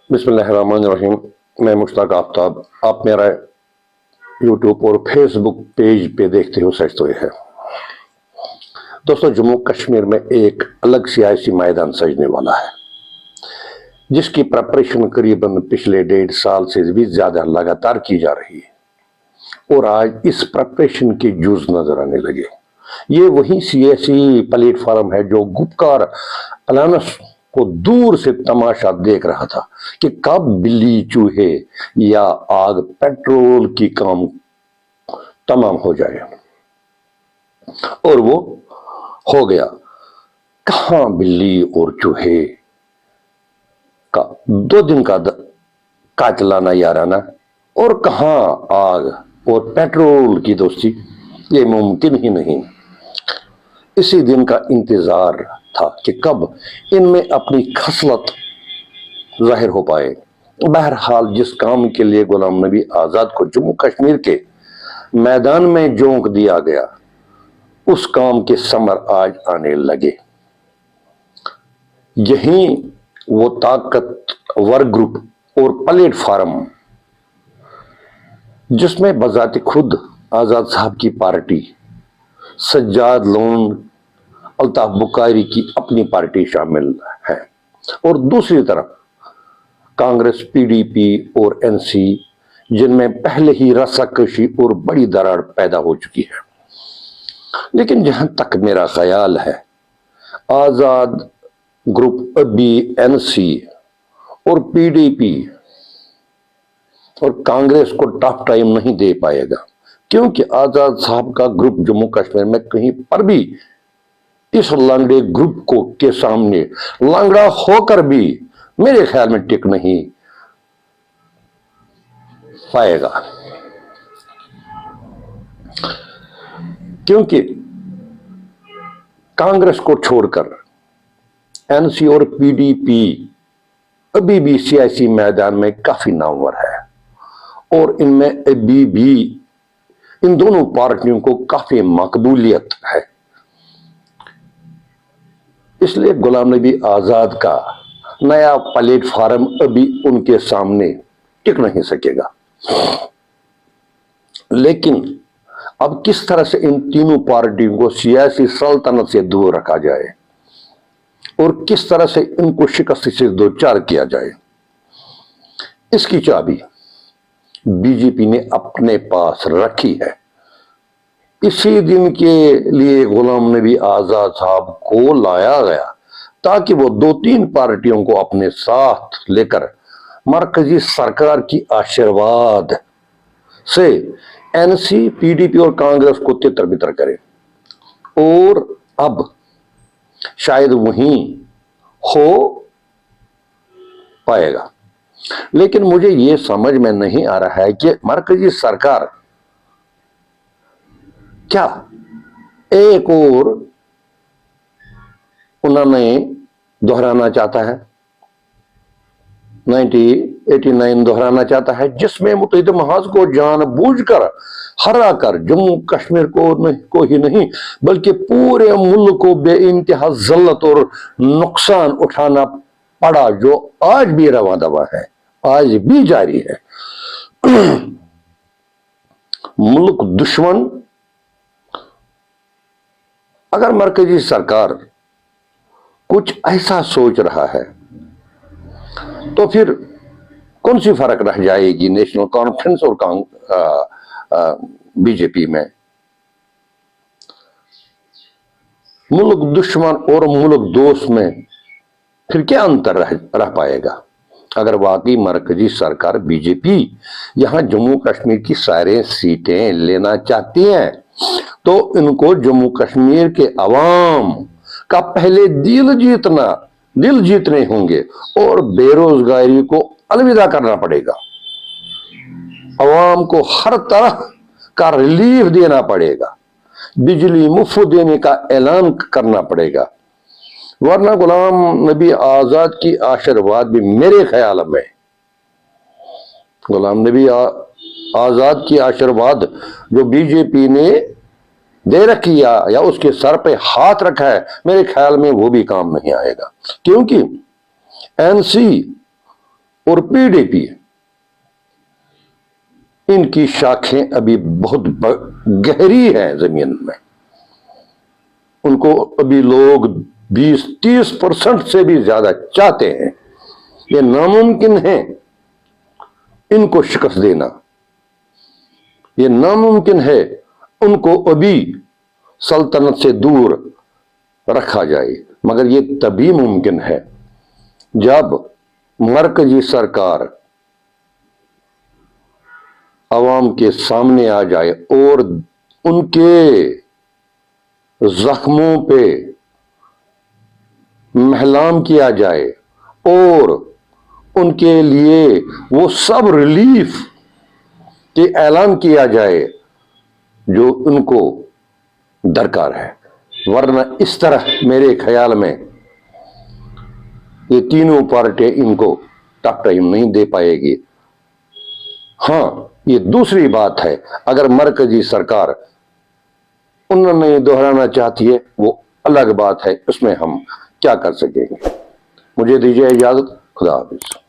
بسم اللہ الرحمن الرحیم۔ میں مشتاق آفتاب، آپ میرا یوٹیوب اور فیس بک پیج پہ دیکھتے ہو سچ تو یہ ہے دوستو، جموں کشمیر میں ایک الگ سیاسی میدان سجنے والا ہے جس کی پریپریشن قریباً پچھلے 1.5 سال سے بھی زیادہ لگاتار کی جا رہی ہے، اور آج اس پریپریشن کے جز نظر آنے لگے۔ یہ وہی سیاسی پلیٹ فارم ہے جو گپکار الانس کو دور سے تماشا دیکھ رہا تھا کہ کب بلی چوہے یا آگ پیٹرول کی کام تمام ہو جائے، اور وہ ہو گیا۔ کہاں بلی اور چوہے کا 2 دن کا قاتلانہ یارانہ، اور کہاں آگ اور پیٹرول کی دوستی۔ یہ ممکن ہی نہیں۔ اسی دن کا انتظار تھا کہ کب ان میں اپنی خصلت ظاہر ہو پائے۔ بہرحال جس کام کے لیے غلام نبی آزاد کو جموں کشمیر کے میدان میں جھونک دیا گیا، اس کام کے ثمر آج آنے لگے۔ یہیں وہ طاقتور گروپ اور پلیٹ فارم جس میں بذات خود آزاد صاحب کی پارٹی، سجاد لون، الطاف بخاری کی اپنی پارٹی شامل ہے، اور دوسری طرف کانگریس، پی ڈی پی اور این سی، جن میں پہلے ہی رسا کشی اور بڑی دراڑ پیدا ہو چکی ہے۔ لیکن جہاں تک میرا خیال ہے، آزاد گروپ ابھی این سی اور پی ڈی پی اور کانگریس کو ٹف ٹائم نہیں دے پائے گا، کیونکہ آزاد صاحب کا گروپ جموں کشمیر میں کہیں پر بھی اس لنگڑے گروپ کو کے سامنے لنگڑا ہو کر بھی میرے خیال میں ٹک نہیں پائے گا، کیونکہ کانگریس کو چھوڑ کر این سی اور پی ڈی پی ابھی بھی سیاسی میدان میں کافی نامور ہے، اور ان میں ابھی بھی ان دونوں پارٹیوں کو کافی مقبولیت ہے۔ اس لیے غلام نبی آزاد کا نیا پلیٹ فارم ابھی ان کے سامنے ٹک نہیں سکے گا۔ لیکن اب کس طرح سے ان تینوں پارٹیوں کو سیاسی سلطنت سے دور رکھا جائے اور کس طرح سے ان کو شکست سے دوچار کیا جائے، اس کی چابی بی جے پی نے اپنے پاس رکھی ہے۔ اسی دن کے لیے غلام نبی آزاد صاحب کو لایا گیا تاکہ وہ 2-3 پارٹیوں کو اپنے ساتھ لے کر مرکزی سرکار کی آشیرواد سے N C, P D P اور کانگریس کو تتر بتر کرے، اور اب شاید وہیں ہو پائے گا۔ لیکن مجھے یہ سمجھ میں نہیں آ رہا ہے کہ مرکزی سرکار کیا ایک اور انہوں نے دہرانا چاہتا ہے، 1989 دہرانا چاہتا ہے، جس میں متحدہ محاذ کو جان بوجھ کر ہرا کر جموں کشمیر کو ہی نہیں بلکہ پورے ملک کو بے انتہا ذلت اور نقصان اٹھانا پڑا، جو آج بھی رواں دواں ہے، آج بھی جاری ہے۔ ملک دشمن اگر مرکزی سرکار کچھ ایسا سوچ رہا ہے تو پھر کون سی فرق رہ جائے گی نیشنل کانفرنس اور بی جے پی میں؟ ملک دشمن اور ملک دوست میں پھر کیا انتر رہ پائے گا؟ اگر واقعی مرکزی سرکار بی جے پی یہاں جموں کشمیر کی سارے سیٹیں لینا چاہتی ہیں تو ان کو جموں کشمیر کے عوام کا پہلے دل جیتنے ہوں گے، اور بے روزگاری کو الوداع کرنا پڑے گا۔ عوام کو ہر طرح کا ریلیف دینا پڑے گا، بجلی مفت دینے کا اعلان کرنا پڑے گا، ورنہ غلام نبی آزاد کی آشیرواد بھی میرے خیال میں، غلام نبی آزاد کی آشیرواد جو بی جے پی نے دے رکھی یا اس کے سر پہ ہاتھ رکھا ہے، میرے خیال میں وہ بھی کام نہیں آئے گا، کیونکہ این سی اور PDP ان کی شاخیں ابھی بہت گہری ہیں زمین میں. ان کو ابھی لوگ 20-30% سے بھی زیادہ چاہتے ہیں. یہ ناممکن ہے ان کو شکست دینا. یہ ناممکن ہے ان کو ابھی سلطنت سے دور رکھا جائے. مگر یہ تبھی ممکن ہے جب مرکزی سرکار عوام کے سامنے آ جائے اور ان کے زخموں پہ محلام کیا جائے اور ان کے لیے وہ سب ریلیف کے اعلان کیا جائے جو ان کو درکار ہے. ورنہ اس طرح میرے خیال میں یہ تینوں پارٹیاں ان کو ٹف ٹائم نہیں دے پائے گی. ہاں یہ دوسری بات ہے اگر مرکزی سرکار انہوں نے دہرانا چاہتی ہے وہ الگ بات ہے, اس میں ہم کیا کر سکیں گے. مجھے دیجیے اجازت. خدا حافظ.